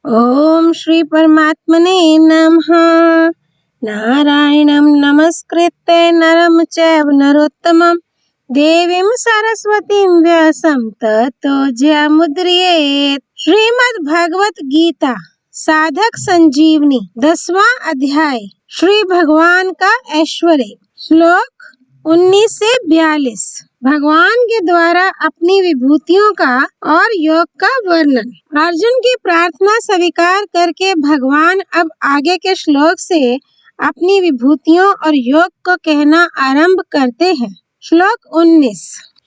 ओम श्री परमात्मने नमः। नारायणं नमस्कृत्य नरं चैव नरोत्तमं देवीं सरस्वतीं व्यासं ततो जयमुदीरयेत्। श्रीमद् भगवत गीता साधक संजीवनी 10वां अध्याय। श्री भगवान का ऐश्वर्य। श्लोक 19 से 42। भगवान के द्वारा अपनी विभूतियों का और योग का वर्णन। अर्जुन की प्रार्थना स्वीकार करके भगवान अब आगे के श्लोक से अपनी विभूतियों और योग को कहना आरंभ करते हैं। श्लोक 19।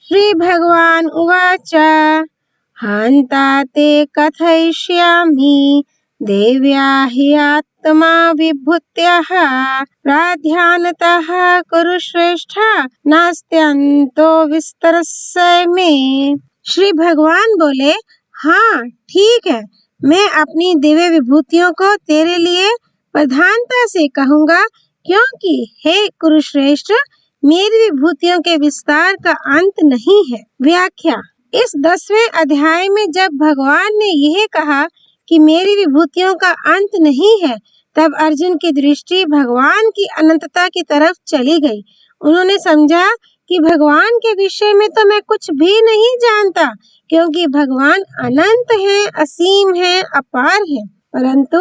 श्री भगवान उवाच हन्ता ते कथयिष्यामि देव्या हि आत्मा विभूत्याः प्राधान्यतः कुरु श्रेष्ठ नास्त्यन्तो विस्तरस्य मे। श्री भगवान बोले, हाँ ठीक है, मैं अपनी दिव्य विभूतियों को तेरे लिए प्रधानता से कहूँगा, क्योंकि हे कुरुश्रेष्ठ, मेरी विभूतियों के विस्तार का अंत नहीं है। व्याख्या। इस 10वें अध्याय में जब भगवान ने यह कहा कि मेरी विभूतियों का अंत नहीं है, तब अर्जुन की दृष्टि भगवान की अनंतता की तरफ चली गई। उन्होंने समझा कि भगवान के विषय में तो मैं कुछ भी नहीं जानता, क्योंकि भगवान अनंत हैं, असीम हैं, अपार हैं। परंतु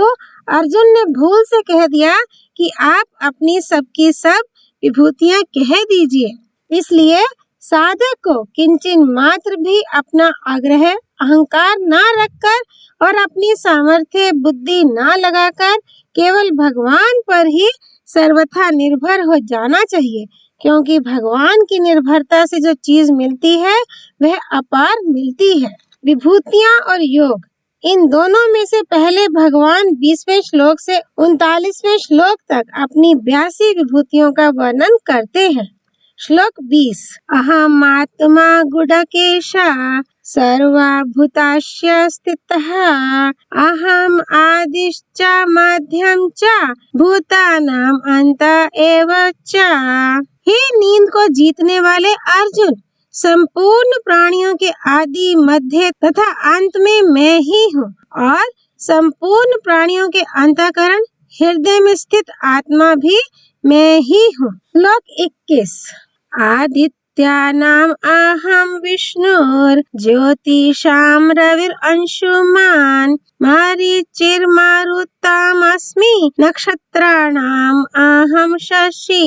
अर्जुन ने भूल से कह दिया कि आप अपनी सबकी सब विभूतियां कह दीजिए। इसलिए साधक को किंचन मात्र भी अपना आग्रह, अहंकार न रखकर और अपनी सामर्थ्य बुद्धि न लगाकर केवल भगवान पर ही सर्वथा निर्भर हो जाना चाहिए, क्योंकि भगवान की निर्भरता से जो चीज मिलती है वह अपार मिलती है। विभूतियां और योग, इन दोनों में से पहले भगवान 20वें श्लोक से 39वें श्लोक तक अपनी 82 विभूतियों का वर्णन करते हैं। श्लोक 20। अहम आत्मा गुडकेशा सर्वभूतास्य स्थितः अहम आदिश्च मध्यम च भूतानां अंत एव च। हे नींद को जीतने वाले अर्जुन, संपूर्ण प्राणियों के आदि, मध्य तथा अंत में मैं ही हूँ, और संपूर्ण प्राणियों के अंतःकरण हृदय में स्थित आत्मा भी मैं ही हूँ। श्लोक 21। आदित्यानां अहं विष्णुर् ज्योतिषां रविरंशुमान् मरीचिर्मारुतमस्मि नक्षत्राणां अहं शशि।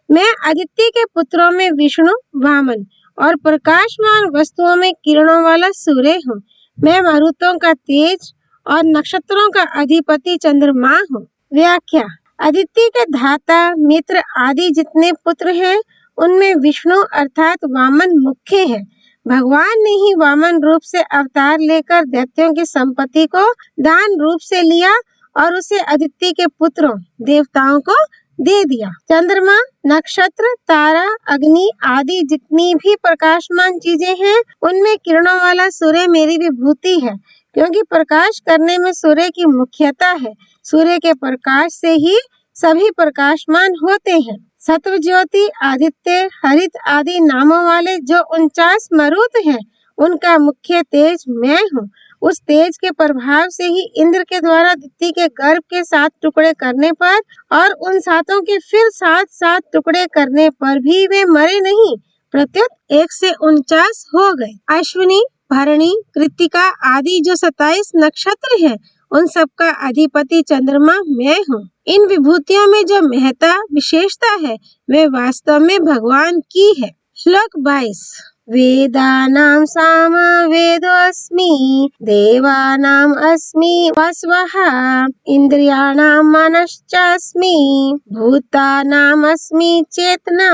मैं आदित्य के पुत्रों में विष्णु, वामन और प्रकाशमान वस्तुओं में किरणों वाला सूर्य हूँ। मैं मारुतों का तेज और नक्षत्रों का अधिपति चंद्रमा हूँ। व्याख्या। आदित्य के धाता, मित्र आदि जितने पुत्र हैं, उनमें विष्णु अर्थात वामन मुख्य है। भगवान ने ही वामन रूप से अवतार लेकर दैत्यों की संपत्ति को दान रूप से लिया और उसे आदित्य के पुत्रों देवताओं को दे दिया। चंद्रमा, नक्षत्र, तारा, अग्नि आदि जितनी भी प्रकाशमान चीजें हैं, उनमें किरणों वाला सूर्य मेरी विभूति है, क्योंकि प्रकाश करने में सूर्य की मुख्यता है। सूर्य के प्रकाश से ही सभी प्रकाशमान होते हैं। सत्व ज्योति, आदित्य, हरित आदि नामों वाले जो 49 मरुत हैं, उनका मुख्य तेज मैं हूँ। उस तेज के प्रभाव से ही इंद्र के द्वारा दिति के गर्भ के 7 टुकड़े करने पर और उन 7 के फिर 7 टुकड़े करने पर भी वे मरे नहीं, प्रत्युत 1 से 49 हो गए। अश्विनी, भरणी, कृत्तिका आदि जो 27 नक्षत्र हैं, उन सब का अधिपति चंद्रमा मैं हूँ। इन विभूतियों में जो महत्ता, विशेषता है, वे वास्तव में भगवान की है। श्लोक 22। वेदानां सामवेदोऽस्मि देवानां अस्मि वस्वः इंद्रियाणां मनश्चास्मि भूतानां अस्मि चेतना।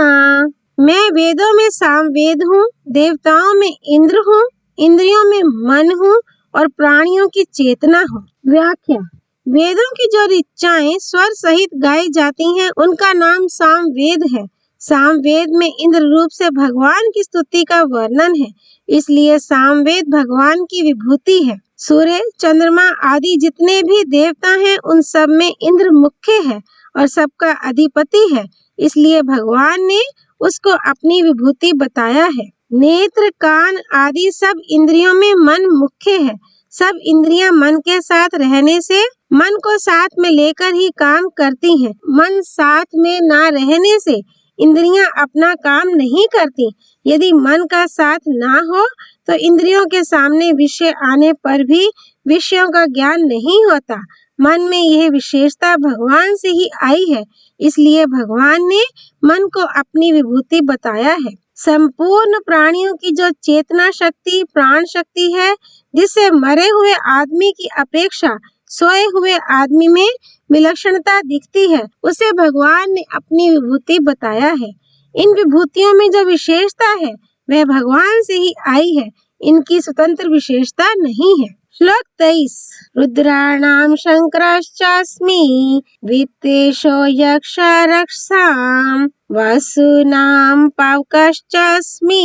मैं वेदों में सामवेद हूँ, देवताओं में इंद्र हूँ, इंद्रियों में मन हूँ और प्राणियों की चेतना हूँ। व्याख्या। वेदों की जो ऋचाएं स्वर सहित गाई जाती हैं, उनका नाम सामवेद है। सामवेद में इंद्र रूप से भगवान की स्तुति का वर्णन है, इसलिए सामवेद भगवान की विभूति है। सूर्य, चंद्रमा आदि जितने भी देवता हैं, उन सब में इंद्र मुख्य है और सबका अधिपति है, इसलिए भगवान ने उसको अपनी विभूति बताया है। नेत्र, कान आदि सब इंद्रियों में मन मुख्य है। सब इंद्रियां मन के साथ रहने से मन को साथ में लेकर ही काम करती हैं। मन साथ में ना रहने से इंद्रियां अपना काम नहीं करती। यदि मन का साथ ना हो तो इंद्रियों के सामने विषय आने पर भी विषयों का ज्ञान नहीं होता। मन में यह विशेषता भगवान से ही आई है, इसलिए भगवान ने मन को अपनी विभूति बताया है। संपूर्ण प्राणियों की जो चेतना शक्ति प्राण शक्ति है, जिससे मरे हुए आदमी की अपेक्षा सोए हुए आदमी में विलक्षणता दिखती है, उसे भगवान ने अपनी विभूति बताया है। इन विभूतियों में जो विशेषता है वह भगवान से ही आई है, इनकी स्वतंत्र विशेषता नहीं है। श्लोक 23। रुद्राणाम शंकरश्चास्मि वित्तेशो यक्ष रक्षसाम वसुनाम पावकश्चास्मि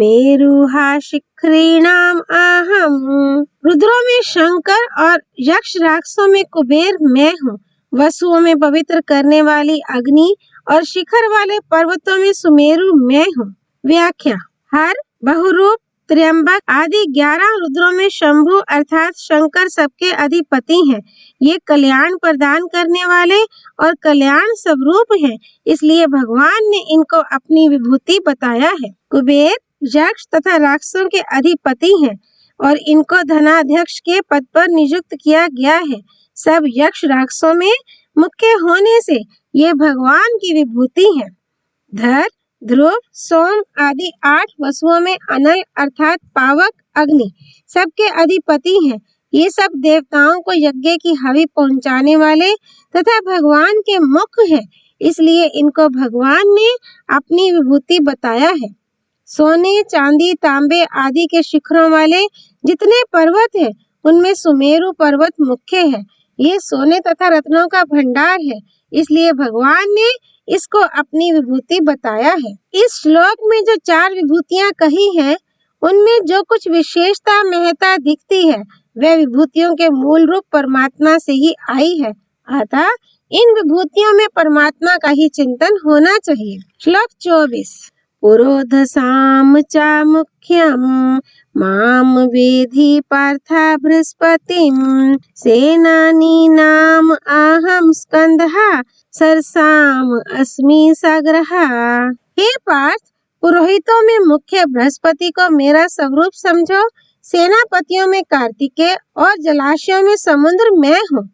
मेरुहा शिखरीणाम अहम। रुद्रों में शंकर और यक्ष राक्षसों में कुबेर मैं हूँ। वसुओं में पवित्र करने वाली अग्नि और शिखर वाले पर्वतों में सुमेरु मैं हूँ। व्याख्या। हर, बहुरूप, त्र्यंबक आदि 11 रुद्रों में शंभु अर्थात शंकर सबके अधिपति हैं। ये कल्याण प्रदान करने वाले और कल्याण स्वरूप हैं, इसलिए भगवान ने इनको अपनी विभूति बताया है। कुबेर यक्ष तथा राक्षसों के अधिपति हैं और इनको धनाध्यक्ष के पद पर नियुक्त किया गया है। सब यक्ष राक्षसों में मुख्य होने से ये भगवान की विभूति है। धर, ध्रुव, सोम आदि 8 वसुओं में अनल अर्थात पावक अग्नि सबके अधिपति हैं। ये सब देवताओं को यज्ञ की हवि पहुंचाने वाले तथा भगवान के मुख हैं, इसलिए इनको भगवान ने अपनी विभूति बताया है। सोने, चांदी, तांबे आदि के शिखरों वाले जितने पर्वत हैं, उनमें सुमेरु पर्वत मुख्य है। ये सोने तथा रत्नों का भंडार है, इसलिए भगवान ने इसको अपनी विभूति बताया है। इस श्लोक में जो 4 विभूतियां कही हैं, उनमें जो कुछ विशेषता महत्ता दिखती है वह विभूतियों के मूल रूप परमात्मा से ही आई है। अतः इन विभूतियों में परमात्मा का ही चिंतन होना चाहिए। श्लोक 24। पुरोधसाम च मुख्यम माम वेधि पार्था बृहस्पतिम सेनानीनाम अहम स्कंदः सरसाम अस्मि सग्रहा। हे पार्थ, पुरोहितों में मुख्य बृहस्पति को मेरा स्वरूप समझो। सेनापतियों में कार्तिकेय और जलाशयों में समुद्र मैं हूँ।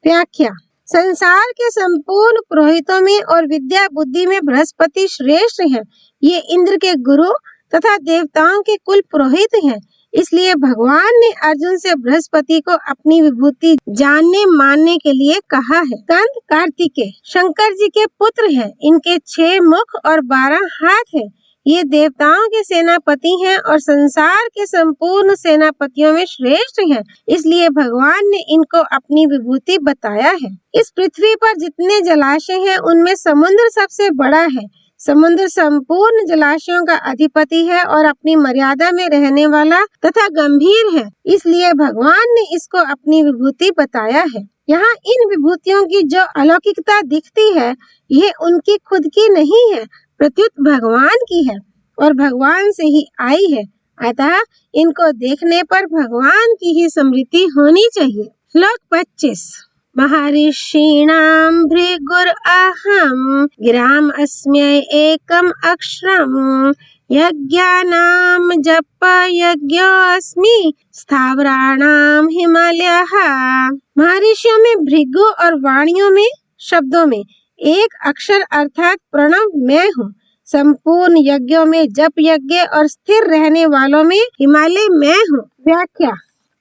व्याख्या। संसार के संपूर्ण पुरोहितों में और विद्या बुद्धि में बृहस्पति श्रेष्ठ है। ये इंद्र के गुरु तथा देवताओं के कुल पुरोहित हैं, इसलिए भगवान ने अर्जुन से बृहस्पति को अपनी विभूति जानने मानने के लिए कहा है। स्कंद कार्तिकेय शंकर जी के पुत्र हैं। इनके 6 मुख और 12 हाथ हैं। ये देवताओं के सेनापति हैं और संसार के संपूर्ण सेनापतियों में श्रेष्ठ हैं, इसलिए भगवान ने इनको अपनी विभूति बताया है। इस पृथ्वी पर जितने जलाशय हैं, उनमें समुद्र सबसे बड़ा है। समुद्र संपूर्ण जलाशयों का अधिपति है और अपनी मर्यादा में रहने वाला तथा गंभीर है, इसलिए भगवान ने इसको अपनी विभूति बताया है। यहाँ इन विभूतियों की जो अलौकिकता दिखती है, ये उनकी खुद की नहीं है, प्रत्युत भगवान की है और भगवान से ही आई है। अतः इनको देखने पर भगवान की ही स्मृति होनी चाहिए। श्लोक 25। महर्षीणां भृगुर अहम गिराम अस्म्य एकम अक्षरम यज्ञानाम जप यज्ञोऽस्मि स्थावराणाम हिमालयः। महर्षियों में भृगु और वाणियों में शब्दों में एक अक्षर अर्थात प्रणव मैं हूँ। संपूर्ण यज्ञों में जप यज्ञ और स्थिर रहने वालों में हिमालय मैं हूँ। व्याख्या।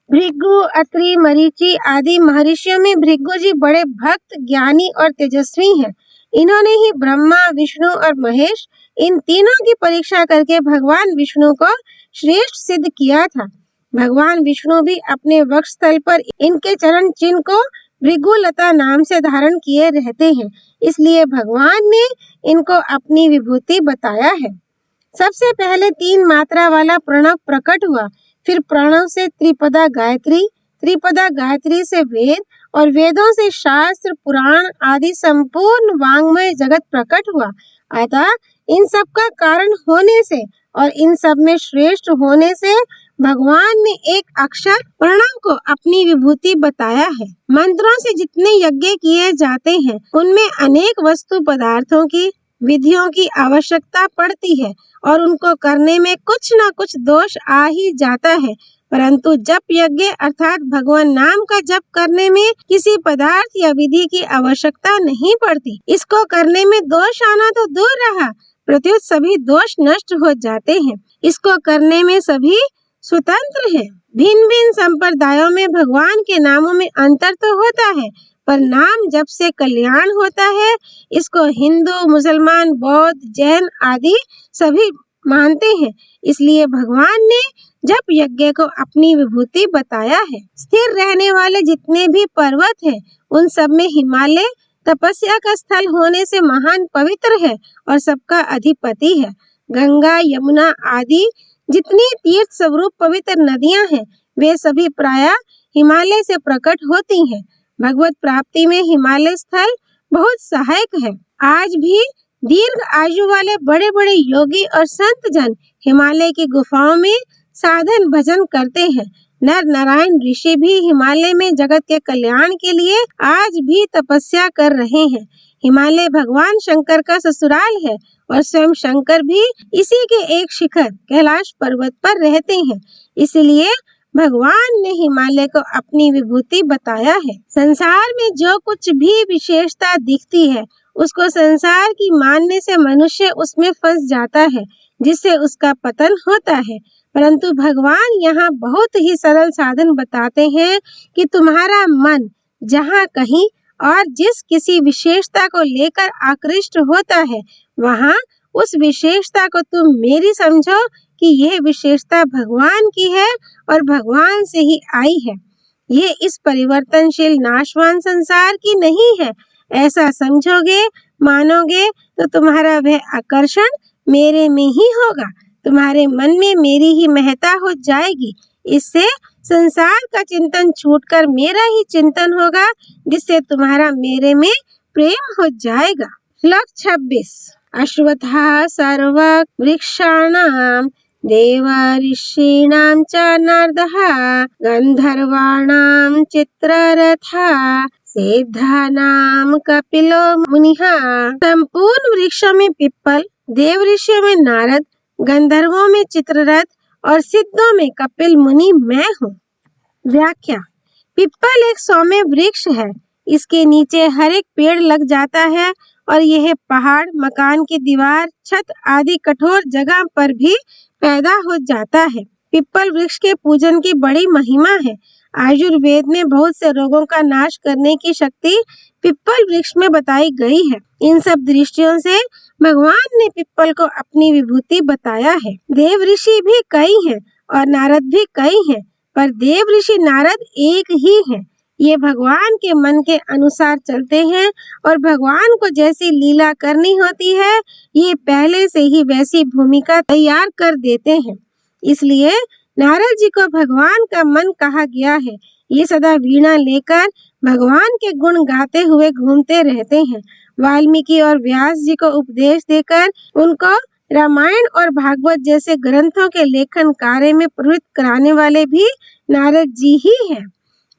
भृगु, अत्रि, मरीचि आदि महर्षियों में भृगु जी बड़े भक्त, ज्ञानी और तेजस्वी हैं। इन्होंने ही ब्रह्मा, विष्णु और महेश इन तीनों की परीक्षा करके भगवान विष्णु को श्रेष्ठ सिद्ध किया था। भगवान विष्णु भी अपने वक्ष स्थल पर इनके चरण चिन्ह को भृगुलता नाम से धारण किए रहते हैं, इसलिए भगवान ने इनको अपनी विभूति बताया है। सबसे पहले 3 मात्रा वाला प्रणव प्रकट हुआ, फिर प्रणव से त्रिपदा गायत्री, त्रिपदा गायत्री से वेद और वेदों से शास्त्र, पुराण आदि संपूर्ण वांग्मय जगत प्रकट हुआ। अतः इन सब का कारण होने से और इन सब में श्रेष्ठ होने से भगवान ने एक अक्षर प्रणव को अपनी विभूति बताया है। मंत्रों से जितने यज्ञ किए जाते हैं उनमें अनेक वस्तु पदार्थों की विधियों की आवश्यकता पड़ती है और उनको करने में कुछ न कुछ दोष आ ही जाता है, परंतु जप यज्ञ अर्थात भगवान नाम का जप करने में किसी पदार्थ या विधि की आवश्यकता नहीं पड़ती। इसको करने में दोष आना तो दूर रहा, प्रत्युत सभी दोष नष्ट हो जाते हैं। इसको करने में सभी स्वतंत्र हैं। भिन्न भिन्न संप्रदायों में भगवान के नामों में अंतर तो होता है, पर नाम जप से कल्याण होता है। इसको हिंदू, मुसलमान, बौद्ध, जैन आदि सभी मानते हैं। इसलिए भगवान ने जप यज्ञ को अपनी विभूति बताया है। स्थिर रहने वाले जितने भी पर्वत हैं, उन सब में हिमालय तपस्या का स्थल होने से महान पवित्र है और सबका अधिपति है। गंगा, यमुना आदि जितनी तीर्थ स्वरूप पवित्र नदियां हैं, वे सभी प्रायः हिमालय से प्रकट होती हैं। भगवत प्राप्ति में हिमालय स्थल बहुत सहायक है। आज भी दीर्घ आयु वाले बड़े बड़े योगी और संत जन हिमालय की गुफाओं में साधन भजन करते हैं। नर नारायण ऋषि भी हिमालय में जगत के कल्याण के लिए आज भी तपस्या कर रहे हैं। हिमालय भगवान शंकर का ससुराल है और स्वयं शंकर भी इसी के एक शिखर कैलाश पर्वत पर रहते हैं। इसलिए भगवान ने हिमालय को अपनी विभूति बताया है। संसार में जो कुछ भी विशेषता दिखती है, उसको संसार की मानने से मनुष्य उसमें फंस जाता है, जिससे उसका पतन होता है। परंतु भगवान यहाँ बहुत ही सरल साधन बताते हैं कि तुम्हारा मन जहाँ कहीं और जिस किसी विशेषता को लेकर आकृष्ट होता है, वहाँ उस विशेषता को तुम मेरी समझो कि यह विशेषता भगवान की है और भगवान से ही आई है। ये इस परिवर्तनशील नाशवान संसार की नहीं है। ऐसा समझोगे, मानोगे तो तुम्हारा वह आकर्षण मेरे में ही होगा। तुम्हारे मन में मेरी ही महत्ता हो जाएगी। इससे संसार का चिंतन छूटकर मेरा ही चिंतन होगा, जिससे तुम्हारा मेरे में प्रेम हो जाएगा। श्लोक 26। अश्वत्थः सर्व वृक्षाणां देवा ऋषीणां च नारदः गंधर्वाणां चित्ररथः सिद्धानां कपिलो मुनिः। संपूर्ण वृक्षों में पिप्पल, देव ऋषियों में नारद, गंधर्वों में चित्ररथ और सिद्धों में कपिल मुनि मैं हूँ। व्याख्या। पिप्पल एक सौम्य वृक्ष है। इसके नीचे हर एक पेड़ लग जाता है और यह पहाड़, मकान की दीवार, छत आदि कठोर जगह पर भी पैदा हो जाता है। पिप्पल वृक्ष के पूजन की बड़ी महिमा है। आयुर्वेद में बहुत से रोगों का नाश करने की शक्ति पिप्पल वृक्ष में बताई गई है। इन सब दृष्टियों से भगवान ने पिप्पल को अपनी विभूति बताया है। देव ऋषि भी कई हैं और नारद भी कई हैं, पर देव ऋषि नारद एक ही हैं। ये भगवान के मन के अनुसार चलते हैं और भगवान को जैसी लीला करनी होती है, ये पहले से ही वैसी भूमिका तैयार कर देते हैं। इसलिए नारद जी को भगवान का मन कहा गया है। ये सदा वीणा लेकर भगवान के गुण गाते हुए घूमते रहते हैं। वाल्मीकि और व्यास जी को उपदेश देकर उनको रामायण और भागवत जैसे ग्रंथों के लेखन कार्य में प्रवृत्त कराने वाले भी नारद जी ही हैं।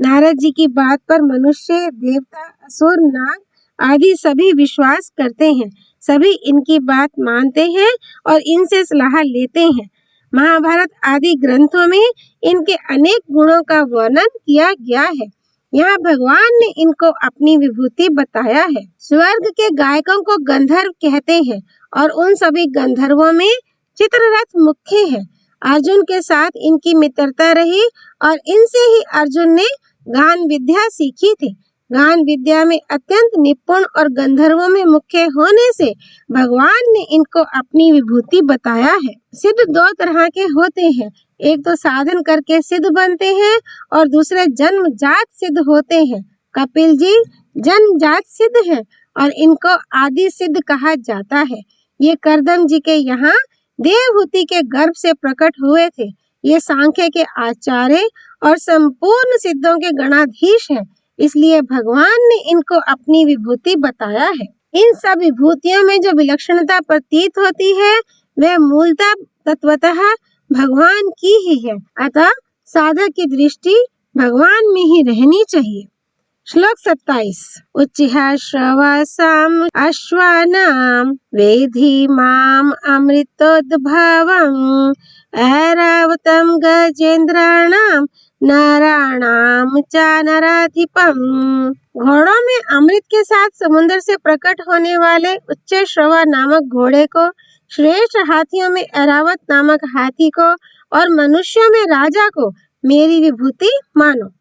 नारद जी की बात पर मनुष्य, देवता, असुर, नाग आदि सभी विश्वास करते हैं। सभी इनकी बात मानते हैं और इनसे सलाह लेते हैं। महाभारत आदि ग्रंथों में इनके अनेक गुणों का वर्णन किया गया है। यहाँ भगवान ने इनको अपनी विभूति बताया है। स्वर्ग के गायकों को गंधर्व कहते हैं और उन सभी गंधर्वों में चित्ररथ मुख्य है। अर्जुन के साथ इनकी मित्रता रही और इनसे ही अर्जुन ने गान विद्या सीखी थी। गान विद्या में अत्यंत निपुण और गंधर्वों में मुख्य होने से भगवान ने इनको अपनी विभूति बताया है। सिद्ध दो तरह के होते हैं। एक तो साधन करके सिद्ध बनते हैं और दूसरे जन्मजात सिद्ध होते हैं। कपिल जी जन्मजात सिद्ध हैं और इनको आदि सिद्ध कहा जाता है। ये करदम जी के यहाँ देवहूति के गर्भ से प्रकट हुए थे। ये सांख्य के आचार्य और संपूर्ण सिद्धों के गणाधीश हैं। इसलिए भगवान ने इनको अपनी विभूति बताया है। इन सब विभूतियों में जो विलक्षणता प्रतीत होती है, वह मूलतः तत्वतः भगवान की ही है। अतः साधक की दृष्टि भगवान में ही रहनी चाहिए। श्लोक 27। उच्चः श्रवसाम अश्वानाम वेधि माम अमृतोद्भवम् ऐरावतम गजेंद्राणाम नराणाम च नराधिपम। घोड़ों में अमृत के साथ समुद्र से प्रकट होने वाले उच्च श्रवा नामक घोड़े को, श्रेष्ठ हाथियों में ऐरावत नामक हाथी को और मनुष्यों में राजा को मेरी विभूति मानो।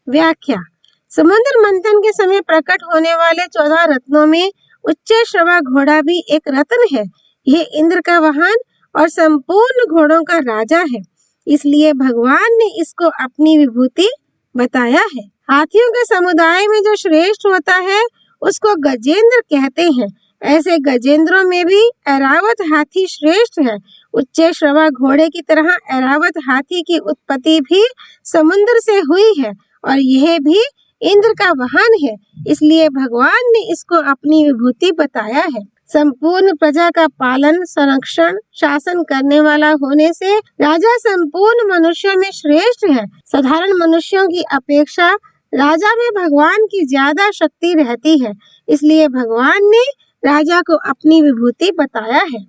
व्याख्या। समुद्र मंथन के समय प्रकट होने वाले 14 रत्नों में उच्च श्रवा घोड़ा भी एक रत्न है। यह इंद्र का वाहन और संपूर्ण घोड़ों का राजा है, इसलिए भगवान ने इसको अपनी विभूति बताया है। हाथियों के समुदाय में जो श्रेष्ठ होता है उसको गजेंद्र कहते हैं। ऐसे गजेंद्रों में भी ऐरावत हाथी श्रेष्ठ है। उच्च श्रवा घोड़े की तरह ऐरावत हाथी की उत्पत्ति भी समुद्र से हुई है और यह भी इंद्र का वाहन है, इसलिए भगवान ने इसको अपनी विभूति बताया है। संपूर्ण प्रजा का पालन, संरक्षण, शासन करने वाला होने से राजा संपूर्ण मनुष्यों में श्रेष्ठ है। साधारण मनुष्यों की अपेक्षा राजा में भगवान की ज्यादा शक्ति रहती है, इसलिए भगवान ने राजा को अपनी विभूति बताया है।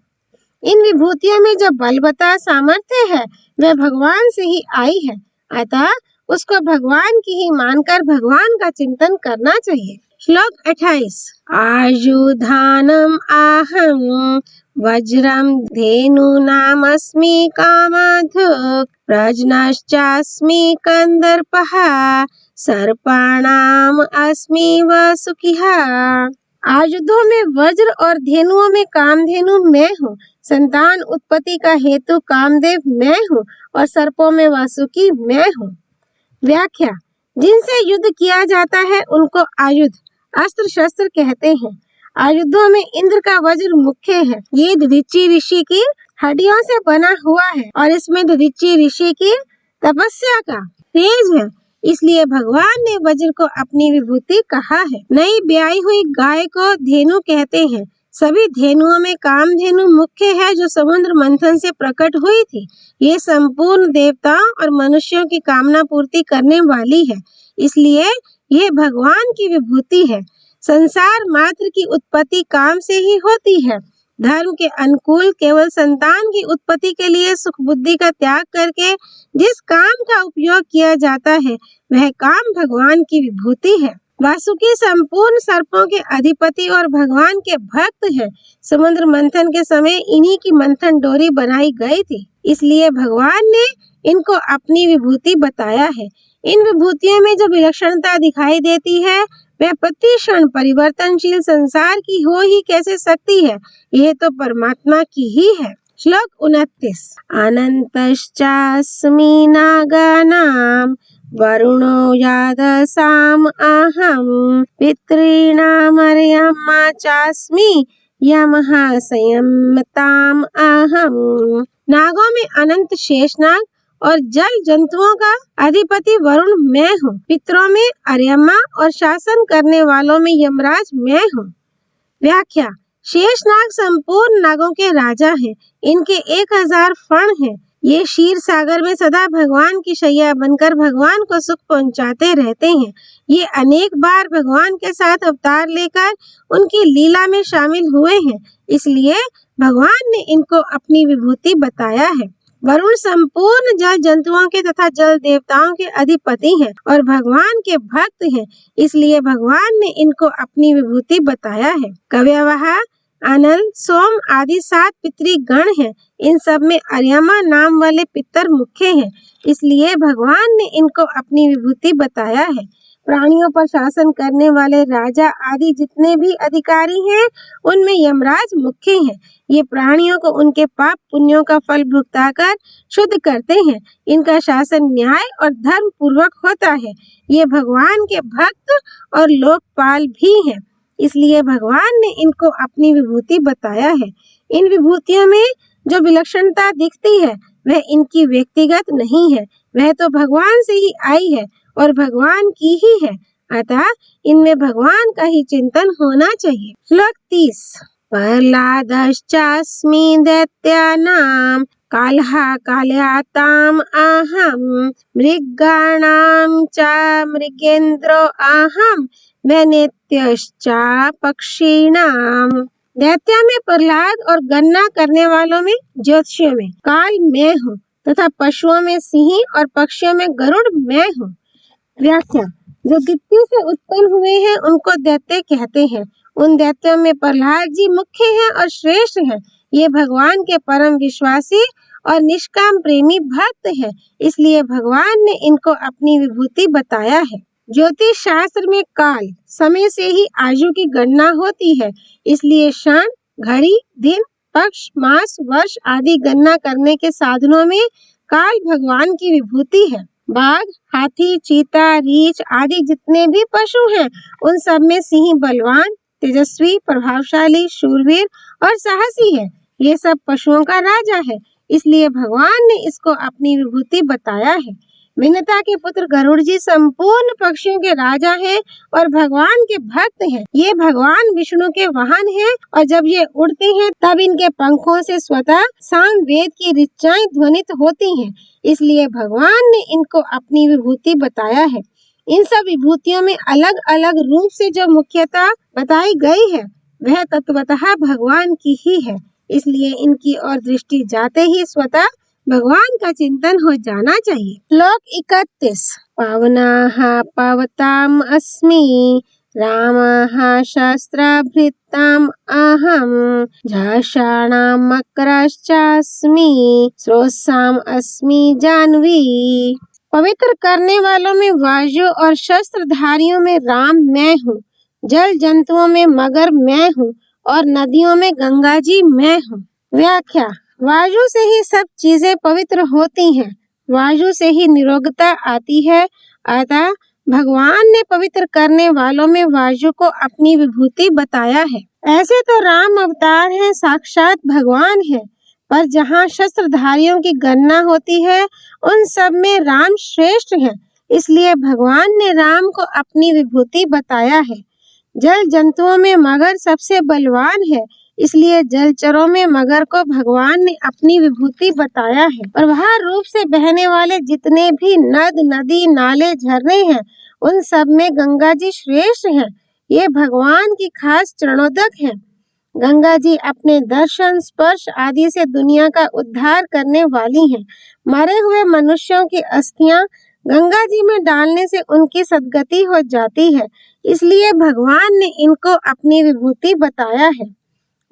इन विभूतियों में जो बलवत्ता सामर्थ्य है वह भगवान से ही आई है, अतः उसको भगवान की ही मानकर भगवान का चिंतन करना चाहिए। श्लोक 28। आयुधानम आहं वज्रम धेनुनामस्मि कामधुक् प्रज्ञश्चास्मि कंदर्पः सर्पाणाम अस्मि वासुकिः। आयुधों में वज्र और धेनुओं में कामधेनु मैं हूँ। संतान उत्पत्ति का हेतु कामदेव मैं हूँ और सर्पों में वासुकी मैं हूँ। व्याख्या। जिनसे युद्ध किया जाता है उनको आयुध, अस्त्र शस्त्र कहते हैं। आयुधों में इंद्र का वज्र मुख्य है। ये दधीचि ऋषि की हड्डियों से बना हुआ है और इसमें दधीचि ऋषि की तपस्या का तेज है, इसलिए भगवान ने वज्र को अपनी विभूति कहा है। नई ब्याई हुई गाय को धेनु कहते हैं। सभी धेनुओं में कामधेनु मुख्य है जो समुद्र मंथन से प्रकट हुई थी। ये संपूर्ण देवताओं और मनुष्यों की कामना पूर्ति करने वाली है, इसलिए यह भगवान की विभूति है। संसार मात्र की उत्पत्ति काम से ही होती है। धर्म के अनुकूल केवल संतान की उत्पत्ति के लिए सुख बुद्धि का त्याग करके जिस काम का उपयोग किया जाता है वह काम भगवान की विभूति है। वासुकी संपूर्ण सर्पों के अधिपति और भगवान के भक्त है। समुद्र मंथन के समय इन्हीं की मंथन डोरी बनाई गई थी, इसलिए भगवान ने इनको अपनी विभूति बताया है। इन विभूतियों में जो विलक्षणता दिखाई देती है वह प्रति क्षण परिवर्तनशील संसार की हो ही कैसे सकती है, यह तो परमात्मा की ही है। श्लोक 29। अनंतश्चास्मि नागानां वरुणो यादसाम अहं पितॄणामर्यमा चास्मि यमः संयमताम अहं। नागों में अनंत शेषनाग और जल जंतुओं का अधिपति वरुण मैं हूँ। पितरों में अर्यमा और शासन करने वालों में यमराज मैं हूँ। व्याख्या। शेषनाग संपूर्ण नागों के राजा हैं। इनके 1000 फण हैं। ये क्षीर सागर में सदा भगवान की शैया बनकर भगवान को सुख पहुंचाते रहते हैं। ये अनेक बार भगवान के साथ अवतार लेकर उनकी लीला में शामिल हुए हैं, इसलिए भगवान ने इनको अपनी विभूति बताया है। वरुण संपूर्ण जल जंतुओं के तथा जल देवताओं के अधिपति हैं और भगवान के भक्त हैं, इसलिए भगवान ने इनको अपनी विभूति बताया है। कव्यवह, अनल, सोम आदि 7 पितरी गण हैं। इन सब में अर्यमा नाम वाले पितर मुख्य हैं, इसलिए भगवान ने इनको अपनी विभूति बताया है। प्राणियों पर शासन करने वाले राजा आदि जितने भी अधिकारी हैं उनमें यमराज मुख्य हैं। ये प्राणियों को उनके पाप पुण्यों का फल भुगताकर शुद्ध करते हैं। इनका शासन न्याय और धर्म पूर्वक होता है। ये भगवान के भक्त और लोकपाल भी हैं, इसलिए भगवान ने इनको अपनी विभूति बताया है। इन विभूतियों में जो विलक्षणता दिखती है वह इनकी व्यक्तिगत नहीं है, वह तो भगवान से ही आई है और भगवान की ही है, अतः इनमें भगवान का ही चिंतन होना चाहिए। श्लोक 30। प्रह्लादश्चास्मि दैत्यानां कालः कालयाताम् अहं मृगाणां च मृगेन्द्रो अहं वैनेत्यश्च पक्षिणां। दैत्य में प्रहलाद और गणना करने वालों में ज्योतिषियों में काल मैं हूँ तथा पशुओं में सिंह और पक्षियों में गरुड़ मैं हूँ। व्याख्या। जो गिट्टी से उत्पन्न हुए हैं उनको दैत्य कहते हैं। उन दैत्यों में प्रहलाद जी मुख्य हैं और श्रेष्ठ हैं। ये भगवान के परम विश्वासी और निष्काम प्रेमी भक्त हैं, इसलिए भगवान ने इनको अपनी विभूति बताया है। ज्योतिष शास्त्र में काल समय से ही आयु की गणना होती है, इसलिए क्षण, घड़ी, दिन, पक्ष, मास, वर्ष आदि गणना करने के साधनों में काल भगवान की विभूति है। बाघ, हाथी, चीता, रीछ आदि जितने भी पशु हैं, उन सब में सिंह बलवान, तेजस्वी, प्रभावशाली, शूरवीर और साहसी है। ये सब पशुओं का राजा है, इसलिए भगवान ने इसको अपनी विभूति बताया है। विनता के पुत्र गरुड़ जी संपूर्ण पक्षियों के राजा हैं और भगवान के भक्त हैं। ये भगवान विष्णु के वाहन हैं और जब ये उड़ते हैं तब इनके पंखों से स्वतः साम वेद की ऋचाएं ध्वनित होती हैं, इसलिए भगवान ने इनको अपनी विभूति बताया है। इन सब विभूतियों में अलग अलग रूप से जो मुख्यता बताई गई है वह तत्वतः भगवान की ही है, इसलिए इनकी ओर दृष्टि जाते ही स्वतः भगवान का चिंतन हो जाना चाहिए। श्लोक 31। पावनाः पावताम् अस्मि रामः शास्त्राभृताम् अहम् झाषाणां मकरश्चास्मि स्रोतसाम् अस्मि जाह्नवी। पवित्र करने वालों में वायु और शस्त्रधारियों में राम मैं हूँ, जल जंतुओं में मगर मैं हूँ और नदियों में गंगा जी मैं हूँ। व्याख्या। वायु से ही सब चीजें पवित्र होती हैं, वायु से ही निरोगता आती है, अतः भगवान ने पवित्र करने वालों में वायु को अपनी विभूति बताया है। ऐसे तो राम अवतार हैं, साक्षात भगवान है, पर जहाँ शस्त्रधारियों की गणना होती है उन सब में राम श्रेष्ठ है, इसलिए भगवान ने राम को अपनी विभूति बताया है। जल जंतुओं में मगर सबसे बलवान है, इसलिए जलचरों में मगर को भगवान ने अपनी विभूति बताया है। प्रवाह रूप से बहने वाले जितने भी नद, नदी, नाले, झरने हैं उन सब में गंगा जी श्रेष्ठ हैं। ये भगवान की खास चरणोदक हैं। गंगा जी अपने दर्शन, स्पर्श आदि से दुनिया का उद्धार करने वाली हैं। मरे हुए मनुष्यों की अस्थियां गंगा जी में डालने से उनकी सद्गति हो जाती है, इसलिए भगवान ने इनको अपनी विभूति बताया है।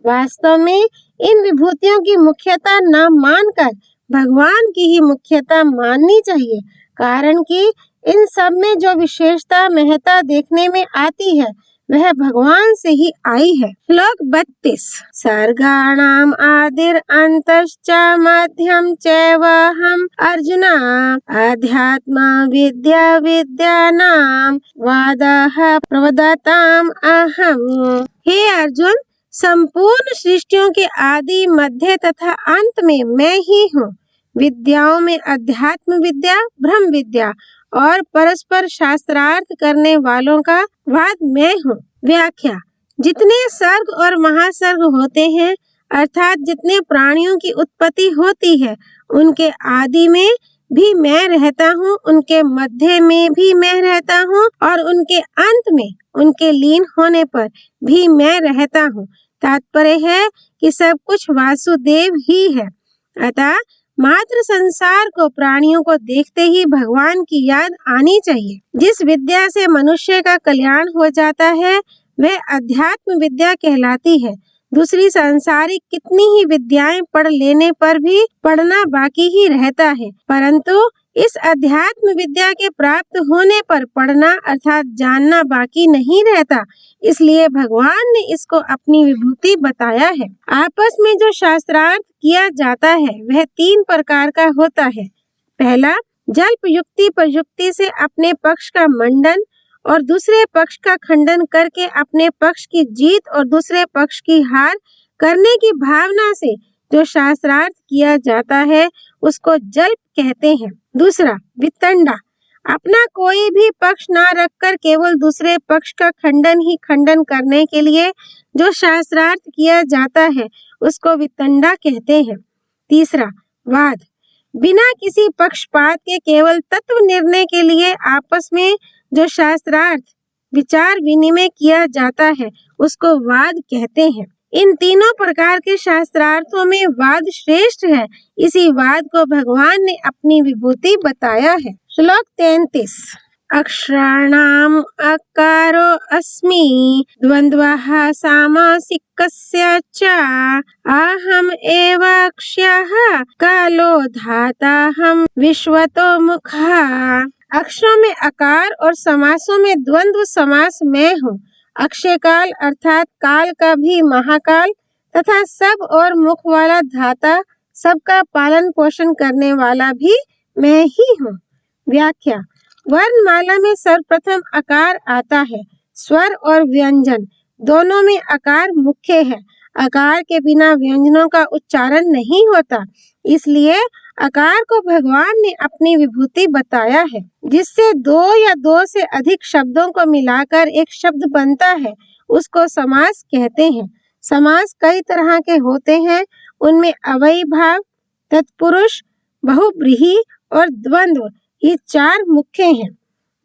वास्तव में इन विभूतियों की मुख्यता न मानकर भगवान की ही मुख्यता माननी चाहिए, कारण कि इन सब में जो विशेषता महत्ता देखने में आती है वह भगवान से ही आई है। श्लोक 32। सर्गाणाम आदिर अंतश्च मध्यम चैवहम् अर्जुन अध्यात्म विद्या विद्यानां वादः प्रवदताम् अहम्। हे अर्जुन, संपूर्ण सृष्टियों के आदि, मध्य तथा अंत में मैं ही हूँ। विद्याओं में अध्यात्म विद्या, ब्रह्म विद्या और परस्पर शास्त्रार्थ करने वालों का वाद मैं हूँ। व्याख्या। जितने सर्ग और महासर्ग होते हैं, अर्थात जितने प्राणियों की उत्पत्ति होती है, उनके आदि में भी मैं रहता हूँ, उनके मध्य में भी मैं रहता हूँ और उनके अंत में, उनके लीन होने पर भी मैं रहता हूँ। तात्पर्य है कि सब कुछ वासुदेव ही है। अतः मात्र संसार को, प्राणियों को देखते ही भगवान की याद आनी चाहिए। जिस विद्या से मनुष्य का कल्याण हो जाता है वह अध्यात्म विद्या कहलाती है। दूसरी सांसारिक कितनी ही विद्याएं पढ़ लेने पर भी पढ़ना बाकी ही रहता है, परंतु इस अध्यात्म विद्या के प्राप्त होने पर पढ़ना अर्थात जानना बाकी नहीं रहता, इसलिए भगवान ने इसको अपनी विभूति बताया है। आपस में जो शास्त्रार्थ किया जाता है वह 3 प्रकार का होता है। पहला, जल्प युक्ति प्रयुक्ति से अपने पक्ष का मंडन और दूसरे पक्ष का खंडन करके अपने पक्ष की जीत और दूसरे पक्ष की हार करने की भावना से जो शास्त्रार्थ किया जाता है उसको जल्प कहते हैं। दूसरा, वितंडा, अपना कोई भी पक्ष ना रखकर केवल दूसरे पक्ष का खंडन ही खंडन करने के लिए जो शास्त्रार्थ किया जाता है उसको वितंडा कहते हैं। तीसरा, वाद। बिना किसी पक्षपात के केवल तत्व निर्णय के लिए आपस में जो शास्त्रार्थ विचार विनिमय किया जाता है उसको वाद कहते हैं। इन तीनों प्रकार के शास्त्रार्थों में वाद श्रेष्ठ है। इसी वाद को भगवान ने अपनी विभूति बताया है। श्लोक 33। अक्षराणाम अकारो अस्मि द्वन्द्वः सामासिकस्य च अहम एव अक्षयः कालो धाताहम विश्वतो मुखः। अक्षरों में अकार और समासों में द्वंद्व समास मैं हूँ। अक्षय काल अर्थात काल का भी महाकाल तथा सब और मुख वाला धाता, सबका पालन पोषण करने वाला भी मैं ही हूँ। व्याख्या। वर्णमाला में सर्वप्रथम अकार आता है। स्वर और व्यंजन दोनों में अकार मुख्य है। अकार के बिना व्यंजनों का उच्चारण नहीं होता, इसलिए अकार को भगवान ने अपनी विभूति बताया है। जिससे दो या दो से अधिक शब्दों को मिलाकर एक शब्द बनता है उसको समास कहते हैं। समास कई तरह के होते हैं, उनमें अवयवी भाव, तत्पुरुष, बहुव्रीहि और द्वंद्व ये चार मुख्य हैं।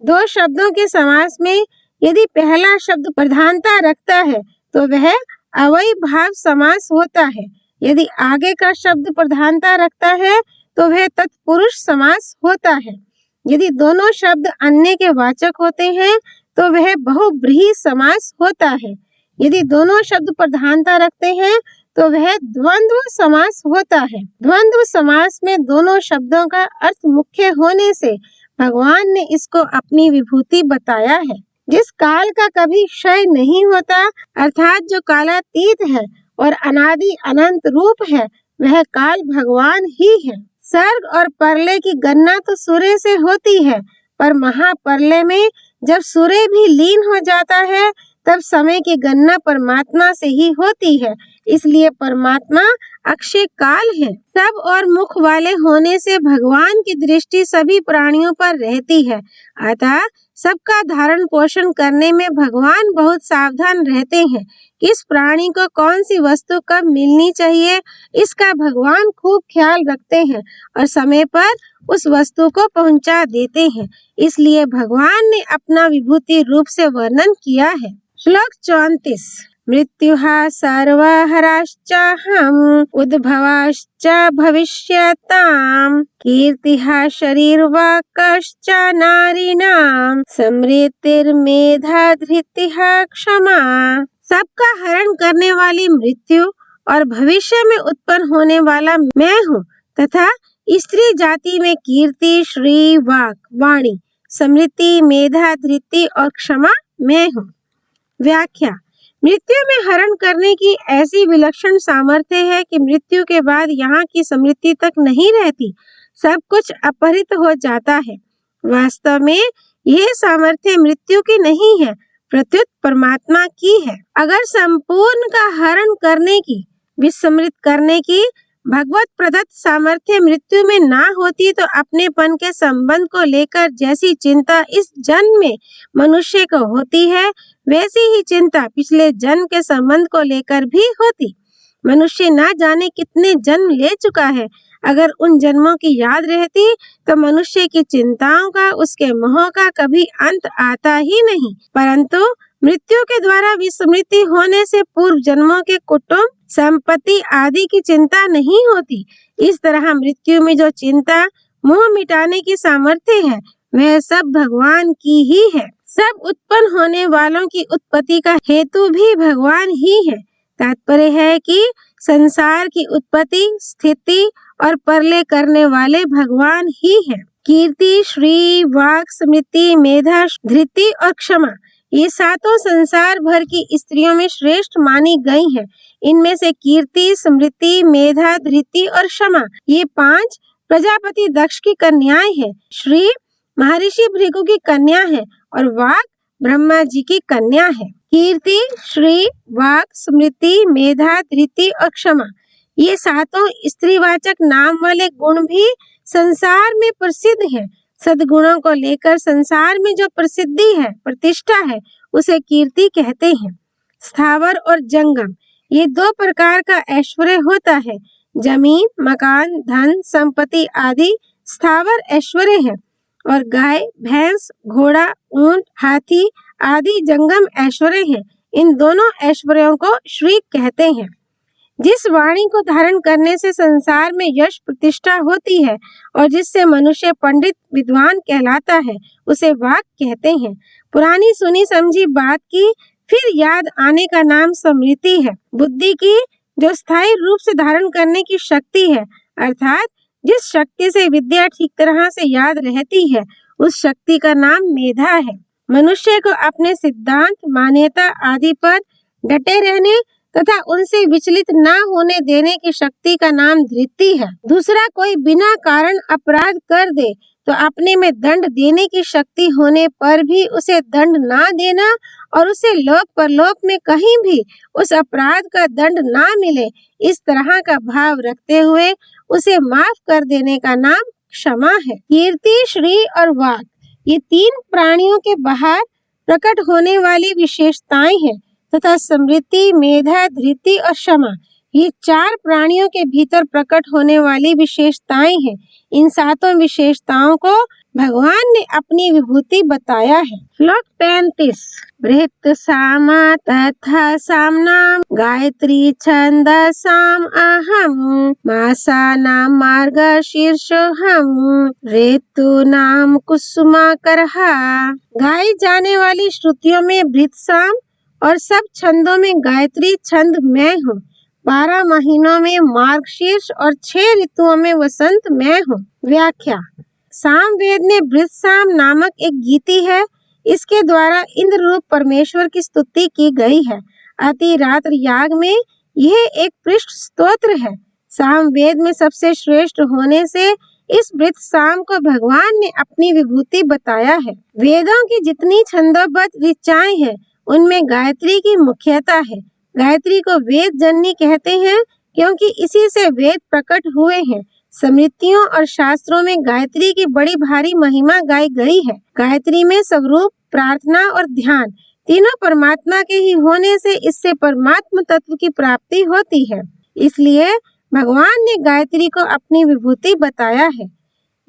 दो शब्दों के समास में यदि पहला शब्द प्रधानता रखता है तो वह अवयवी भाव समास होता है। यदि आगे का शब्द प्रधानता रखता है तो वह तत्पुरुष समास होता है। यदि दोनों शब्द अन्य के वाचक होते हैं तो वह बहुव्रीहि समास होता है। यदि दोनों शब्द प्रधानता रखते हैं तो वह द्वंद्व समास होता है। द्वंद्व समास में दोनों शब्दों का अर्थ मुख्य होने से भगवान ने इसको अपनी विभूति बताया है। जिस काल का कभी क्षय नहीं होता अर्थात जो कालातीत है और अनादि अनंत रूप है वह काल भगवान ही है। सर्ग और प्रलय की गणना तो सूर्य से होती है, पर महाप्रलय में जब सूर्य भी लीन हो जाता है तब समय की गणना परमात्मा से ही होती है। इसलिए परमात्मा अक्षय काल है। सब और मुख वाले होने से भगवान की दृष्टि सभी प्राणियों पर रहती है। अतः सबका धारण पोषण करने में भगवान बहुत सावधान रहते हैं। किस प्राणी को कौन सी वस्तु कब मिलनी चाहिए इसका भगवान खूब ख्याल रखते हैं और समय पर उस वस्तु को पहुंचा देते हैं। इसलिए भगवान ने अपना विभूति रूप से वर्णन किया है। श्लोक 34। मृत्युः सर्वहराश्चाहम् उद्भवाश्च भविष्यताम् कीर्तिः शरीरवाक्श्च नारीणाम् समृतिर्मेधा धृतिः क्षमा। सबका हरण करने वाली मृत्यु और भविष्य में उत्पन्न होने वाला मैं हूँ तथा स्त्री जाति में कीर्ति, श्री, वाक, वाणी, समृति, मेधा, धृति और क्षमा मैं हूँ। व्याख्या। मृत्यु में हरण करने की ऐसी विलक्षण सामर्थ्य है कि मृत्यु के बाद यहाँ की स्मृति तक नहीं रहती, सब कुछ अपहृत हो जाता है। वास्तव में यह सामर्थ्य मृत्यु की नहीं है, प्रत्युत परमात्मा की है। अगर संपूर्ण का हरण करने की, विस्मृत करने की भगवत प्रदत्त सामर्थ्य मृत्यु में ना होती तो अपनेपन के संबंध को लेकर जैसी चिंता इस जन्म में मनुष्य को होती है वैसी ही चिंता पिछले जन्म के संबंध को लेकर भी होती। मनुष्य ना जाने कितने जन्म ले चुका है। अगर उन जन्मों की याद रहती तो मनुष्य की चिंताओं का, उसके मोह का कभी अंत आता ही नहीं। परंतु मृत्यु के द्वारा विस्मृति होने से पूर्व जन्मों के कुटुंब, संपत्ति आदि की चिंता नहीं होती। इस तरह मृत्यु में जो चिंता, मोह मिटाने की सामर्थ्य है वह सब भगवान की ही है। सब उत्पन्न होने वालों की उत्पत्ति का हेतु भी भगवान ही है। तात्पर्य है कि संसार की उत्पत्ति, स्थिति और प्रलय करने वाले भगवान ही है। कीर्ति, श्री, वाक, स्मृति, मेधा, धृति और क्षमा ये सातों संसार भर की स्त्रियों में श्रेष्ठ मानी गई हैं। इनमें से कीर्ति, स्मृति, मेधा, धृति और क्षमा ये 5 प्रजापति दक्ष की कन्याएं हैं। श्री महर्षि भृगु की कन्या है और वाक ब्रह्मा जी की कन्या है। कीर्ति, श्री, वाक, स्मृति, मेधा, धृति और क्षमा ये सातों स्त्रीवाचक नाम वाले गुण भी संसार में प्रसिद्ध हैं। सद्गुणों को लेकर संसार में जो प्रसिद्धि है, प्रतिष्ठा है, उसे कीर्ति कहते हैं। स्थावर और जंगम, ये दो प्रकार का ऐश्वर्य होता है। जमीन, मकान, धन, संपत्ति आदि स्थावर ऐश्वर्य है और गाय, भैंस, घोड़ा, ऊंट, हाथी आदि जंगम ऐश्वर्य है। इन दोनों ऐश्वर्यों को श्री कहते हैं। जिस वाणी को धारण करने से संसार में यश प्रतिष्ठा होती है और जिससे मनुष्य पंडित विद्वान कहलाता है, उसे वाक कहते हैं। पुरानी सुनी समझी बात की फिर याद आने का नाम स्मृति है। बुद्धि की जो स्थायी रूप से धारण करने की शक्ति है, अर्थात जिस शक्ति से विद्या ठीक तरह से याद रहती है, उस शक्ति का नाम मेधा है। मनुष्य को अपने सिद्धांत, मान्यता आदि पर डटे रहने तथा उनसे विचलित न होने देने की शक्ति का नाम धृति है। दूसरा कोई बिना कारण अपराध कर दे तो अपने में दंड देने की शक्ति होने पर भी उसे दंड ना देना और उसे लोक परलोक में कहीं भी उस अपराध का दंड ना मिले, इस तरह का भाव रखते हुए उसे माफ कर देने का नाम क्षमा है। कीर्ति, श्री और वाक, ये तीन प्राणियों के बाहर प्रकट होने वाली विशेषताएं हैं तथा स्मृति, मेधा, धृति और क्षमा, ये चार प्राणियों के भीतर प्रकट होने वाली विशेषताएं हैं। इन सातों विशेषताओं को भगवान ने अपनी विभूति बताया है। श्लोक 35। बृहत् सामा तथा सामनाम गायत्री छंदसाम अहम मासानाम मार्गशीर्षोहम ऋतूनाम कुसुमाकरहा। गाई जाने वाली श्रुतियों में बृहत्साम और सब छंदों में गायत्री छंद मैं हूँ। 12 महीनों में मार्गशीर्ष और 6 ऋतुओं में वसंत मैं हूँ। व्याख्या। सामवेद में बृहत्साम नामक एक गीति है। इसके द्वारा इंद्र रूप परमेश्वर की स्तुति की गई है। अतिरात्र याग में यह एक पृष्ठ स्तोत्र है। सामवेद में सबसे श्रेष्ठ होने से इस बृहत्साम को भगवान ने अपनी विभूति बताया है। वेदों की जितनी छंदोबद्ध ऋचाएं हैं, उनमें गायत्री की मुख्यता है। गायत्री को वेद जननी कहते हैं क्योंकि इसी से वेद प्रकट हुए हैं। स्मृतियों और शास्त्रों में गायत्री की बड़ी भारी महिमा गाई गई है। गायत्री में स्वरूप, प्रार्थना और ध्यान तीनों परमात्मा के ही होने से इससे परमात्मा तत्व की प्राप्ति होती है। इसलिए भगवान ने गायत्री को अपनी विभूति बताया है।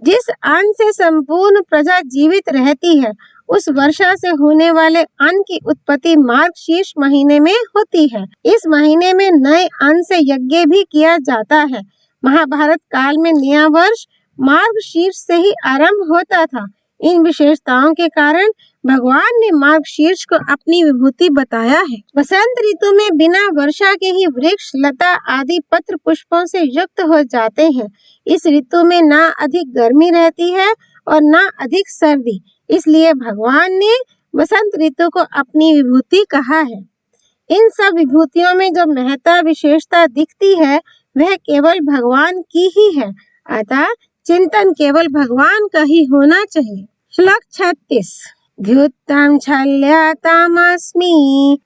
जिस अन्न से संपूर्ण प्रजा जीवित रहती है, उस वर्षा से होने वाले अन्न की उत्पत्ति मार्गशीर्ष महीने में होती है। इस महीने में नए अन्न से यज्ञ भी किया जाता है। महाभारत काल में नया वर्ष मार्गशीर्ष से ही आरंभ होता था। इन विशेषताओं के कारण भगवान ने मार्गशीर्ष को अपनी विभूति बताया है। वसंत ऋतु में बिना वर्षा के ही वृक्ष, लता आदि पत्र पुष्पों से युक्त हो जाते हैं। इस ऋतु में ना अधिक गर्मी रहती है और ना अधिक सर्दी, इसलिए भगवान ने वसंत ऋतु को अपनी विभूति कहा है। इन सब विभूतियों में जो महत्ता विशेषता दिखती है, वह केवल भगवान की ही है। अतः चिंतन केवल भगवान का ही होना चाहिए। श्लोक 36। द्युत्तम छल्यातामस्मि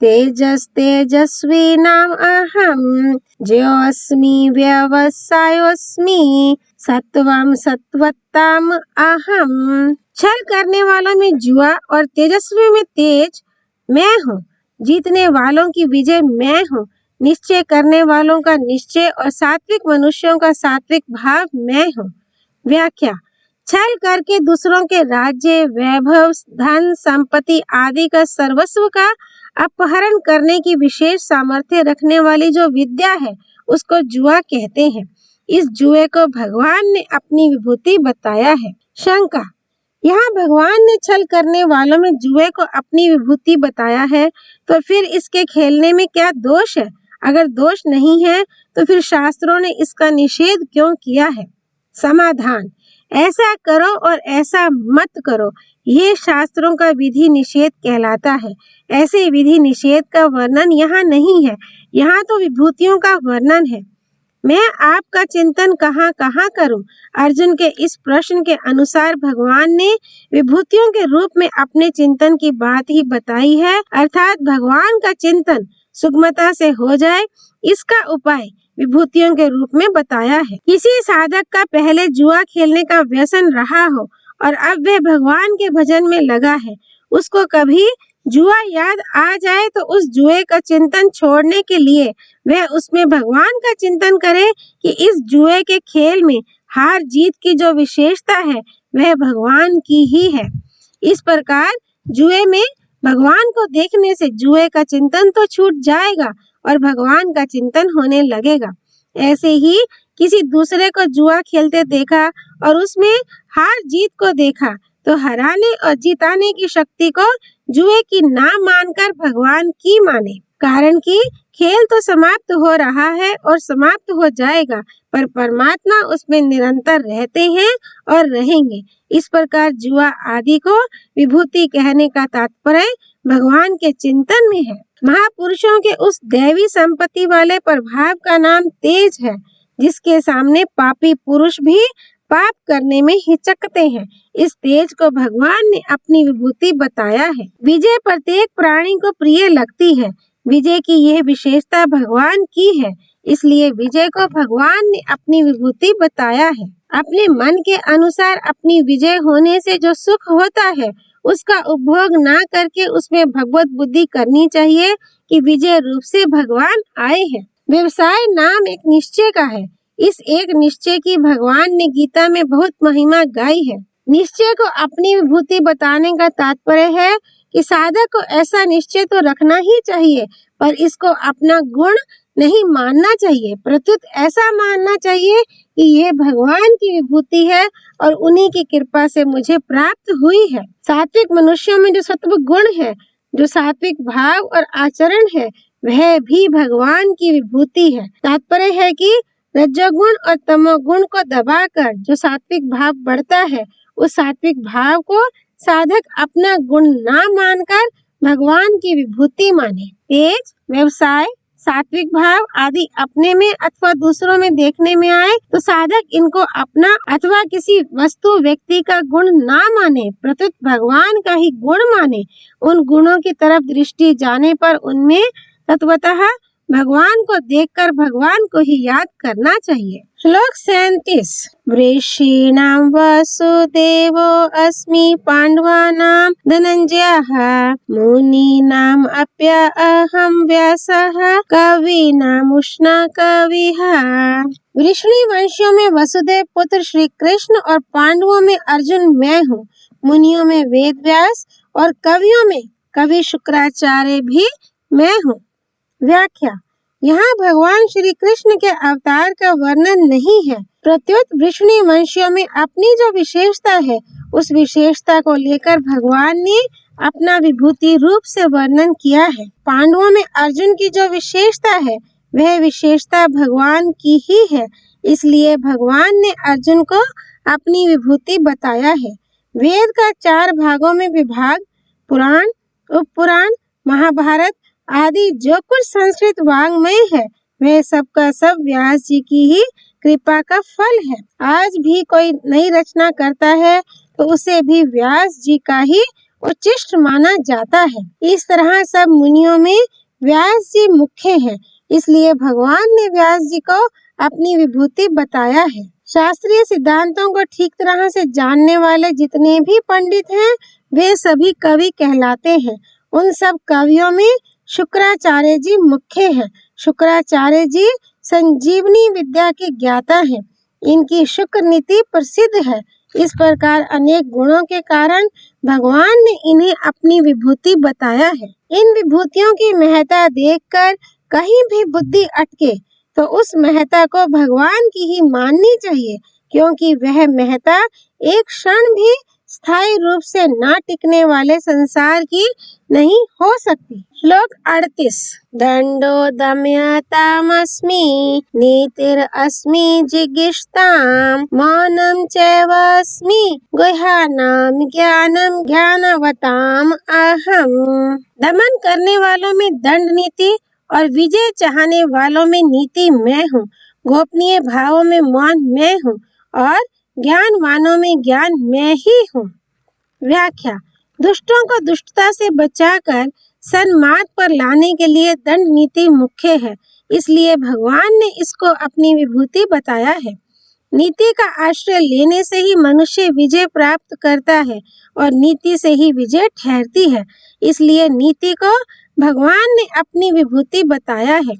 तेजस्तेजस्विनाम अहम ज्योऽस्मि व्यवसायोऽस्मि सत्वम सत्वत्ताम अहम। छल करने वालों में जुआ और तेजस्वी में तेज मैं हूँ। जीतने वालों की विजय मैं हूँ। निश्चय करने वालों का निश्चय और सात्विक मनुष्यों का सात्विक भाव मैं हूँ। व्याख्या। छल करके दूसरों के राज्य, वैभव, धन, संपत्ति आदि का सर्वस्व का अपहरण करने की विशेष सामर्थ्य रखने वाली जो विद्या है, उसको जुआ कहते हैं। इस जुए को भगवान ने अपनी विभूति बताया है। शंका। यहाँ भगवान ने छल करने वालों में जुए को अपनी विभूति बताया है, तो फिर इसके खेलने में क्या दोष है? अगर दोष नहीं है तो फिर शास्त्रों ने इसका निषेध क्यों किया है? समाधान। ऐसा करो और ऐसा मत करो, ये शास्त्रों का विधि निषेध कहलाता है। ऐसे विधि निषेध का वर्णन यहाँ नहीं है, यहाँ तो विभूतियों का वर्णन है। मैं आपका चिंतन कहाँ कहाँ करूं? अर्जुन के इस प्रश्न के अनुसार भगवान ने विभूतियों के रूप में अपने चिंतन की बात ही बताई है, अर्थात भगवान का चिंतन सुगमता से हो जाए, इसका उपाय विभूतियों के रूप में बताया है। किसी साधक का पहले जुआ खेलने का व्यसन रहा हो और अब वह भगवान के भजन में लगा है। उसको कभी जुआ याद आ जाए तो उस जुए का चिंतन छोड़ने के लिए वह उसमें भगवान का चिंतन करे कि इस जुए के खेल में हार जीत की जो विशेषता है वह भगवान की ही है। इस प्रकार जुए में भगवान को देखने से जुए का चिंतन तो छूट जाएगा और भगवान का चिंतन होने लगेगा। ऐसे ही किसी दूसरे को जुआ खेलते देखा और उसमें हार जीत को देखा तो हराने और जिताने की शक्ति को जुए की ना मानकर भगवान की माने, कारण कि खेल तो समाप्त हो रहा है और समाप्त हो जाएगा, पर परमात्मा उसमें निरंतर रहते हैं और रहेंगे। इस प्रकार जुआ आदि को विभूति कहने का तात्पर्य भगवान के चिंतन में है। महापुरुषों के उस दैवी संपत्ति वाले प्रभाव का नाम तेज है, जिसके सामने पापी पुरुष भी पाप करने में हिचकते हैं। इस तेज को भगवान ने अपनी विभूति बताया है। विजय प्रत्येक प्राणी को प्रिय लगती है। विजय की यह विशेषता भगवान की है, इसलिए विजय को भगवान ने अपनी विभूति बताया है। अपने मन के अनुसार अपनी विजय होने से जो सुख होता है उसका उपभोग ना करके उसमें भगवत बुद्धि करनी चाहिए कि विजय रूप से भगवान आए हैं। व्यवसाय नाम एक निश्चय का है। इस एक निश्चय की भगवान ने गीता में बहुत महिमा गाई है। निश्चय को अपनी विभूति बताने का तात्पर्य है कि साधक को ऐसा निश्चय तो रखना ही चाहिए, पर इसको अपना गुण नहीं मानना चाहिए, प्रत्युत ऐसा मानना चाहिए कि ये भगवान की विभूति है और उन्हीं की कृपा से मुझे प्राप्त हुई है। सात्विक मनुष्यों में जो सत्व गुण है, जो सात्विक भाव और आचरण है, वह भी भगवान की विभूति है। तात्पर्य है कि रजोगुण और तमोगुण को दबाकर जो सात्विक भाव बढ़ता है, उस सात्विक भाव को साधक अपना गुण ना मानकर भगवान की विभूति माने। तेज, व्यवसाय, सात्विक भाव आदि अपने में अथवा दूसरों में देखने में आए तो साधक इनको अपना अथवा किसी वस्तु व्यक्ति का गुण ना माने, प्रत्युत भगवान का ही गुण माने। उन गुणों की तरफ दृष्टि जाने पर उनमें तत्वतः भगवान को देखकर भगवान को ही याद करना चाहिए। श्लोक 37। वृषीणां वसुदेवो अस्मि पांडवानां धनंजयः मुनीनां अप्यहं व्यासः कवीनां उष्णा कविः। वृषणी वंशियों में वसुदेव पुत्र श्री कृष्ण और पांडवों में अर्जुन मैं हूँ। मुनियों में वेद व्यास और कवियों में कवि शुक्राचार्य भी मैं हूँ। व्याख्या। यहाँ भगवान श्री कृष्ण के अवतार का वर्णन नहीं है, प्रत्युत वृषणी वंशियों में अपनी जो विशेषता है उस विशेषता को लेकर भगवान ने अपना विभूति रूप से वर्णन किया है। पांडवों में अर्जुन की जो विशेषता है वह विशेषता भगवान की ही है, इसलिए भगवान ने अर्जुन को अपनी विभूति बताया है। वेद का 4 भागों में विभाग, पुराण, उपपुराण, महाभारत आदि जो कुछ संस्कृत वाङ्मय है वह सब का सब व्यास जी की ही कृपा का फल है। आज भी कोई नई रचना करता है तो उसे भी व्यास जी का ही उच्चिष्ट माना जाता है। इस तरह सब मुनियों में व्यास जी मुख्य है, इसलिए भगवान ने व्यास जी को अपनी विभूति बताया है। शास्त्रीय सिद्धांतों को ठीक तरह से जानने वाले जितने भी पंडित हैं वे सभी कवि कहलाते हैं। उन सब कवियों में शुक्राचार्य जी मुख्य हैं। शुक्राचार्य जी संजीवनी विद्या के ज्ञाता हैं। इनकी शुक्र नीति प्रसिद्ध है। इस प्रकार अनेक गुणों के कारण भगवान ने इन्हें अपनी विभूति बताया है। इन विभूतियों की महत्ता देखकर कहीं भी बुद्धि अटके तो उस महत्ता को भगवान की ही माननी चाहिए, क्योंकि वह महत्ता एक क्षण भी स्थायी रूप से ना टिकने वाले संसार की नहीं हो सकती। श्लोक 38। दंडो दमयतामस्मि नीतिरस्मि जिगीषताम् मौनं चैवास्मि गुह्यानां ज्ञानं ज्ञानवताम् अहम्। दमन करने वालों में दंड नीति और विजय चाहने वालों में नीति मैं हूँ। गोपनीय भावों में मौन मैं हूँ और ज्ञानवानों में ज्ञान मैं ही हूँ। व्याख्या। दुष्टों को दुष्टता से बचाकर सन्मार्ग पर लाने के लिए दंड नीति मुख्य है, इसलिए भगवान ने इसको अपनी विभूति बताया है। नीति का आश्रय लेने से ही मनुष्य विजय प्राप्त करता है और नीति से ही विजय ठहरती है। इसलिए नीति को भगवान ने अपनी विभूति बताया है।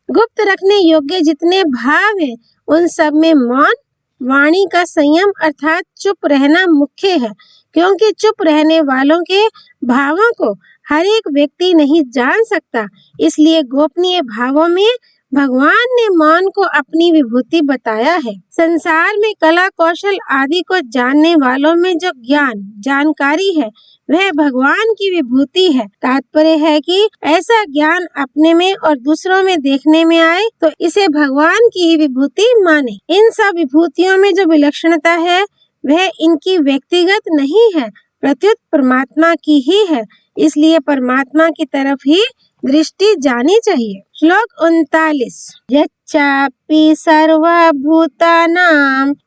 गुप्त रखने योग्य जितने भाव हैं, उन सब में मौन, वाणी का संयम अर्थात चुप रहना मुख्य है, क्योंकि चुप रहने वालों के भावों को हर एक व्यक्ति नहीं जान सकता। इसलिए गोपनीय भावों में भगवान ने मौन को अपनी विभूति बताया है। संसार में कला कौशल आदि को जानने वालों में जो ज्ञान जानकारी है, वह भगवान की विभूति है। तात्पर्य है कि ऐसा ज्ञान अपने में और दूसरों में देखने में आए तो इसे भगवान की ही विभूति माने। इन सब विभूतियों में जो विलक्षणता है, वह इनकी व्यक्तिगत नहीं है, प्रत्युत परमात्मा की ही है। इसलिए परमात्मा की तरफ ही दृष्टि जानी चाहिए। श्लोक 39। यच्चापि सर्वभूतानां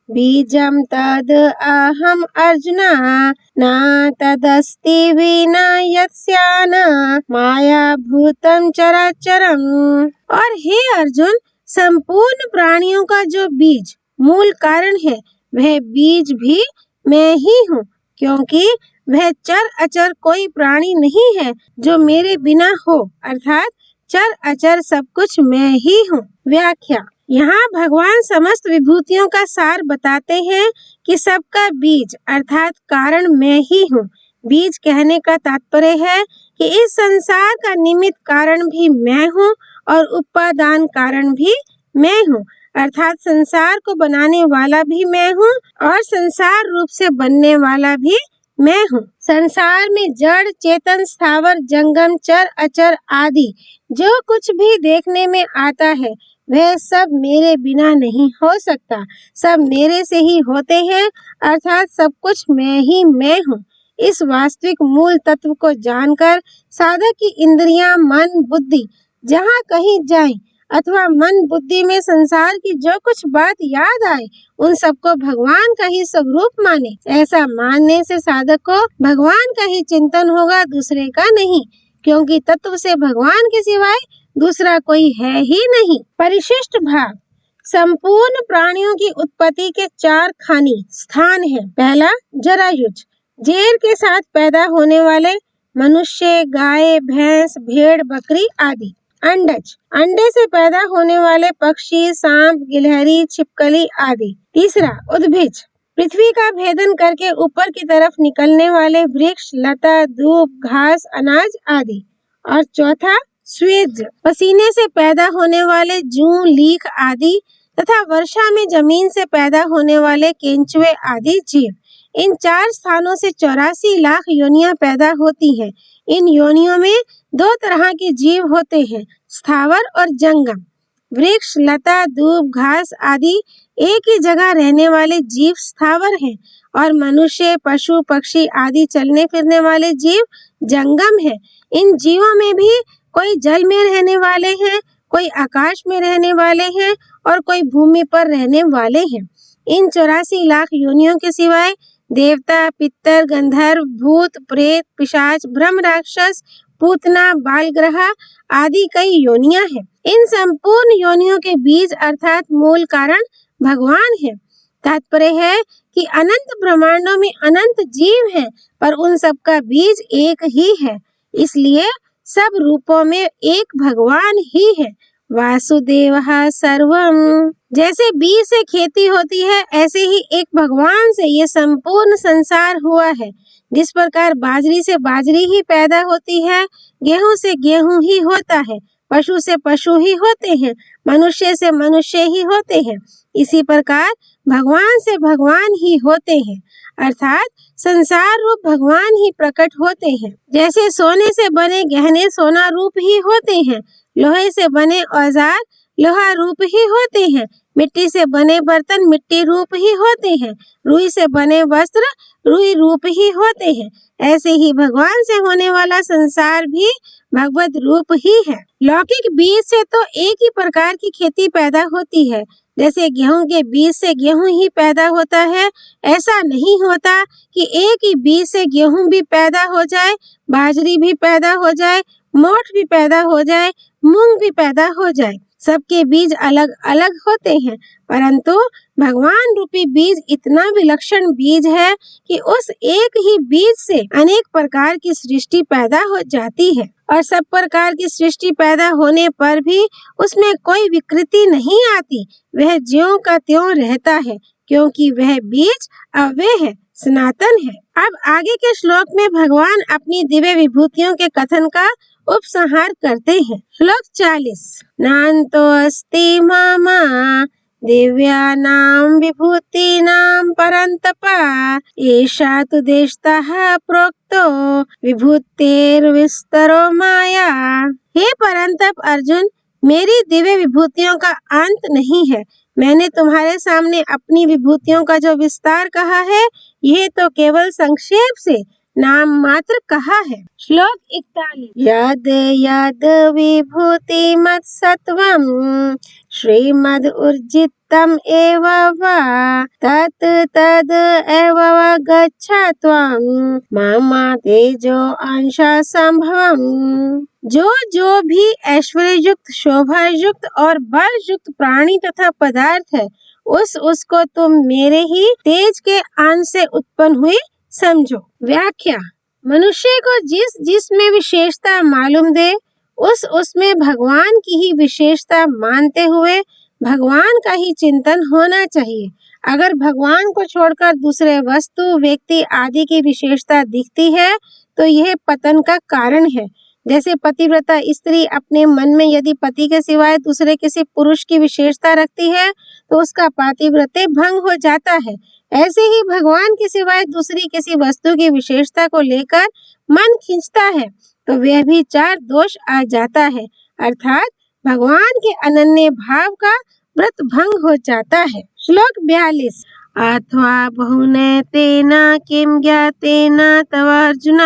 बीजं तद अहम् अर्जुन न तदस्ति विना यस्यान माया भूतं चराचरम्। और हे अर्जुन, संपूर्ण प्राणियों का जो बीज मूल कारण है, वह बीज भी मैं ही हूँ, क्योंकि वह चर अचर कोई प्राणी नहीं है जो मेरे बिना हो, अर्थात चर अचर सब कुछ मैं ही हूँ। व्याख्या। यहाँ भगवान समस्त विभूतियों का सार बताते हैं कि सबका बीज अर्थात कारण मैं ही हूँ। बीज कहने का तात्पर्य है कि इस संसार का निमित्त कारण भी मैं हूँ और उपादान कारण भी मैं हूँ, अर्थात संसार को बनाने वाला भी मैं हूँ और संसार रूप से बनने वाला भी मैं हूँ। संसार में जड़ चेतन स्थावर जंगम चर अचर आदि जो कुछ भी देखने में आता है, वह सब मेरे बिना नहीं हो सकता। सब मेरे से ही होते हैं, अर्थात सब कुछ मैं ही मैं हूँ। इस वास्तविक मूल तत्व को जानकर साधक की इंद्रियां मन बुद्धि जहाँ कहीं जाए अथवा मन बुद्धि में संसार की जो कुछ बात याद आए, उन सबको भगवान का ही स्वरूप माने। ऐसा मानने से साधक को भगवान का ही चिंतन होगा, दूसरे का नहीं, क्योंकि तत्व से भगवान के सिवाय दूसरा कोई है ही नहीं। परिशिष्ट भाव। संपूर्ण प्राणियों की उत्पत्ति के 4 खानी स्थान है। पहला, जरायुज, जेर के साथ पैदा होने वाले मनुष्य, गाय, भैंस, भेड़, बकरी आदि। अंडज, अंडे से पैदा होने वाले पक्षी, सांप, गिलहरी, छिपकली आदि। तीसरा, उद्भिज, पृथ्वी का भेदन करके ऊपर की तरफ निकलने वाले वृक्ष, लता, दूब, घास, अनाज आदि। और चौथा, स्वेज, पसीने से पैदा होने वाले जूं, लीख आदि तथा वर्षा में जमीन से पैदा होने वाले केंचुए आदि जीव। इन 4 स्थानों से 84 लाख योनियां पैदा होती हैं। इन योनियों में 2 तरह के जीव होते हैं, स्थावर और जंगम। वृक्ष, लता, दूब, घास आदि एक ही जगह रहने वाले जीव स्थावर हैं और मनुष्य, पशु, पक्षी आदि चलने फिरने वाले जीव जंगम हैं। इन जीवों में भी कोई जल में रहने वाले हैं, कोई आकाश में रहने वाले हैं और कोई भूमि पर रहने वाले हैं। इन 84 लाख योनियों के सिवाय देवता, पितर, गंधर्व, भूत, प्रेत, पिशाच, ब्रह्म, राक्षस, पूतना, बालग्रह आदि कई योनियां हैं। इन संपूर्ण योनियों के बीज अर्थात मूल कारण भगवान है। तात्पर्य है कि अनंत ब्रह्मांडों में अनंत जीव हैं, पर उन सब का बीज एक ही है। इसलिए सब रूपों में एक भगवान ही है। वासुदेवः सर्वम। जैसे बीज से खेती होती है, ऐसे ही एक भगवान से ये संपूर्ण संसार हुआ है। जिस प्रकार बाजरी से बाजरी ही पैदा होती है, गेहूं से गेहूं ही होता है, पशु से पशु ही होते हैं, मनुष्य से मनुष्य ही होते हैं, इसी प्रकार भगवान से भगवान ही होते हैं, अर्थात संसार रूप भगवान ही प्रकट होते हैं। जैसे सोने से बने गहने सोना रूप ही होते हैं, लोहे से बने औजार लोहा रूप ही होते हैं, मिट्टी से बने बर्तन मिट्टी रूप ही होते हैं, रुई से बने वस्त्र रुई रूप ही होते हैं। ऐसे ही भगवान से होने वाला संसार भी भगवत रूप ही है। लौकिक बीज से तो एक ही प्रकार की खेती पैदा होती है। जैसे गेहूं के बीज से गेहूं ही पैदा होता है, ऐसा नहीं होता कि एक ही बीज से गेहूं भी पैदा हो जाए, बाजरी भी पैदा हो जाए, मोठ भी पैदा हो जाए, मूंग भी पैदा हो जाए। सबके बीज अलग अलग होते हैं, परंतु भगवान रूपी बीज इतना विलक्षण बीज है कि उस एक ही बीज से अनेक प्रकार की सृष्टि पैदा हो जाती है और सब प्रकार की सृष्टि पैदा होने पर भी उसमें कोई विकृति नहीं आती। वह ज्यों का त्यों रहता है क्योंकि वह बीज अव्यय है, सनातन है। अब आगे के श्लोक में भगवान अपनी दिव्य विभूतियों के कथन का उपसंहार करते हैं। श्लोक 40। नान्तो अस्ति मम दिव्यानां विभूतीनां परन्तपा एषा तु देशतः प्रोक्तो विभूतेर्विस्तरो माया। हे परंतप अर्जुन, मेरी दिव्य विभूतियों का अंत नहीं है। मैंने तुम्हारे सामने अपनी विभूतियों का जो विस्तार कहा है, यह तो केवल संक्षेप से नाम मात्र कहा है। श्लोक 41। यद यद विभूति मत सत्वम श्रीमद ऊर्जितम एव वा तत् तद एव गच्छ त्वं मम तेजो अंश संभवम्। जो भी ऐश्वर्य युक्त, शोभा युक्त और बल युक्त प्राणी तथा पदार्थ है, उसको तुम मेरे ही तेज के अंश से उत्पन्न हुए समझो। व्याख्या। मनुष्य को जिस में विशेषता मालूम दे, उसमें भगवान की ही विशेषता मानते हुए भगवान का ही चिंतन होना चाहिए। अगर भगवान को छोड़कर दूसरे वस्तु, व्यक्ति आदि की विशेषता दिखती है तो यह पतन का कारण है। जैसे पतिव्रता स्त्री अपने मन में यदि पति के सिवाय दूसरे किसी पुरुष की विशेषता रखती है तो उसका पातिव्रत्य भंग हो जाता है। ऐसे ही भगवान के सिवाय दूसरी किसी वस्तु की विशेषता को लेकर मन खींचता है तो वह भी चार दोष आ जाता है, अर्थात भगवान के अनन्य भाव का व्रत भंग हो जाता है। श्लोक 42। अथवा बहुने तेन किं ज्ञातेन तव अर्जुन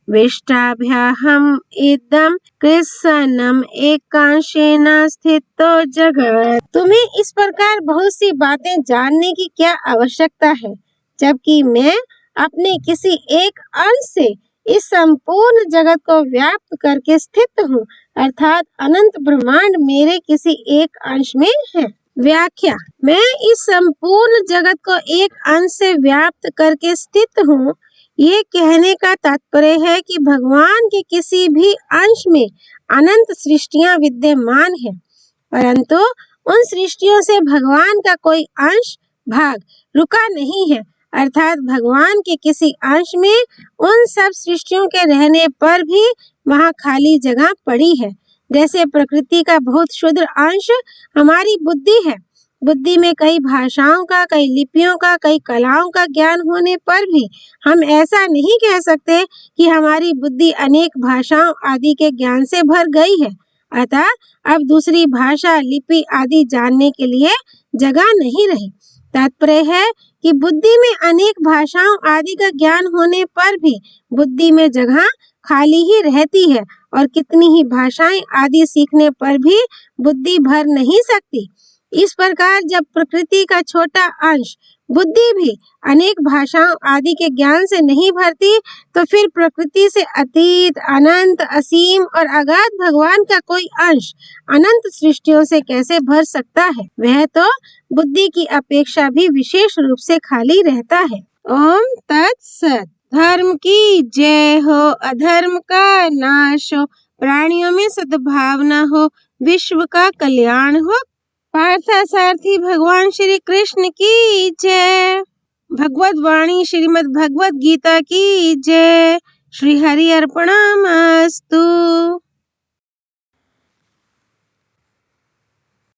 विष्टाभ्याहम् इदं कृत्स्नम् एकांशेन स्थितो जगत्। तुम्हें इस प्रकार बहुत सी बातें जानने की क्या आवश्यकता है, जबकि मैं अपने किसी एक अंश से इस संपूर्ण जगत को व्याप्त करके स्थित हूँ, अर्थात अनंत ब्रह्मांड मेरे किसी एक अंश में है। व्याख्या। मैं इस संपूर्ण जगत को एक अंश से व्याप्त करके स्थित हूँ, ये कहने का तात्पर्य है कि भगवान के किसी भी अंश में अनंत सृष्टियां विद्यमान है, परंतु उन सृष्टियों से भगवान का कोई अंश भाग रुका नहीं है, अर्थात भगवान के किसी अंश में उन सब सृष्टियों के रहने पर भी वहाँ खाली जगह पड़ी है। जैसे प्रकृति का बहुत क्षुद्र अंश हमारी बुद्धि है। बुद्धि में कई भाषाओं का, कई लिपियों का, कई कलाओं का ज्ञान होने पर भी हम ऐसा नहीं कह सकते कि हमारी बुद्धि अनेक भाषाओं आदि के ज्ञान से भर गई है। अतः अब दूसरी भाषा, लिपि आदि जानने के लिए जगह नहीं रही। तात्पर्य है कि बुद्धि में अनेक भाषाओं आदि का ज्ञान होने पर भी बुद्धि में जगह खाली ही रहती है और कितनी ही भाषाएं आदि सीखने पर भी बुद्धि भर नहीं सकती। इस प्रकार जब प्रकृति का छोटा अंश बुद्धि भी अनेक भाषाओं आदि के ज्ञान से नहीं भरती तो फिर प्रकृति से अतीत, अनंत, असीम और अगाध भगवान का कोई अंश अनंत सृष्टियों से कैसे भर सकता है। वह तो बुद्धि की अपेक्षा भी विशेष रूप से खाली रहता है। ओम तत्सत। धर्म की जय हो, अधर्म का नाश हो, प्राणियों में सद्भावना हो, विश्व का कल्याण हो। पार्थसारथी भगवान श्री कृष्ण की जय। भगवत वाणी श्रीमद् भगवत गीता की जय। श्री हरि अर्पणमस्तु।